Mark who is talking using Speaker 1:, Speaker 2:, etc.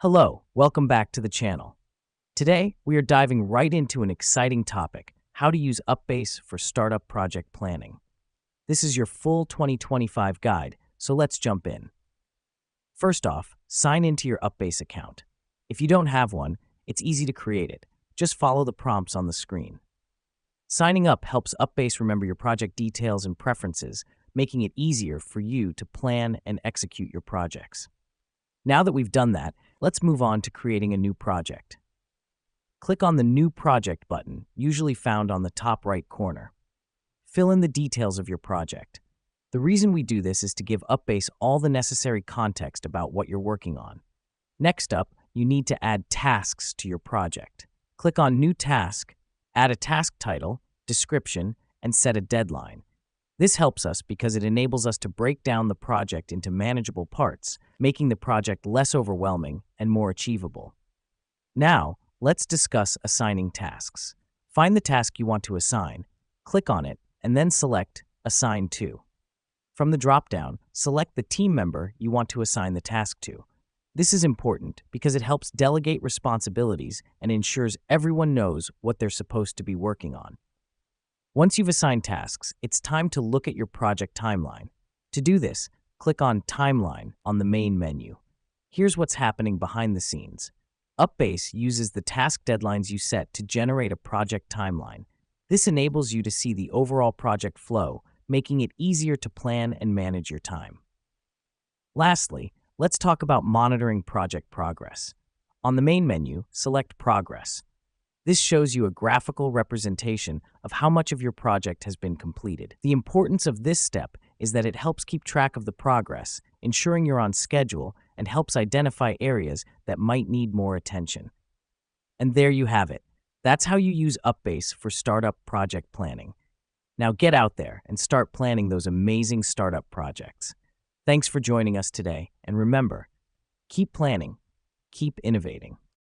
Speaker 1: Hello, welcome back to the channel. Today, we are diving right into an exciting topic, how to use UPBASE for startup project planning. This is your full 2025 guide, so let's jump in. First off, sign into your UPBASE account. If you don't have one, it's easy to create it. Just follow the prompts on the screen. Signing up helps UPBASE remember your project details and preferences, making it easier for you to plan and execute your projects. Now that we've done that, let's move on to creating a new project. Click on the New Project button, usually found on the top right corner. Fill in the details of your project. The reason we do this is to give UPBASE all the necessary context about what you're working on. Next up, you need to add tasks to your project. Click on New Task, add a task title, description, and set a deadline. This helps us because it enables us to break down the project into manageable parts, making the project less overwhelming and more achievable. Now, let's discuss assigning tasks. Find the task you want to assign, click on it, and then select Assign To. From the dropdown, select the team member you want to assign the task to. This is important because it helps delegate responsibilities and ensures everyone knows what they're supposed to be working on. Once you've assigned tasks, it's time to look at your project timeline. To do this, click on Timeline on the main menu. Here's what's happening behind the scenes. UPBASE uses the task deadlines you set to generate a project timeline. This enables you to see the overall project flow, making it easier to plan and manage your time. Lastly, let's talk about monitoring project progress. On the main menu, select Progress. This shows you a graphical representation of how much of your project has been completed. The importance of this step is that it helps keep track of the progress, ensuring you're on schedule, and helps identify areas that might need more attention. And there you have it. That's how you use UPBASE for startup project planning. Now get out there and start planning those amazing startup projects. Thanks for joining us today, and remember, keep planning, keep innovating.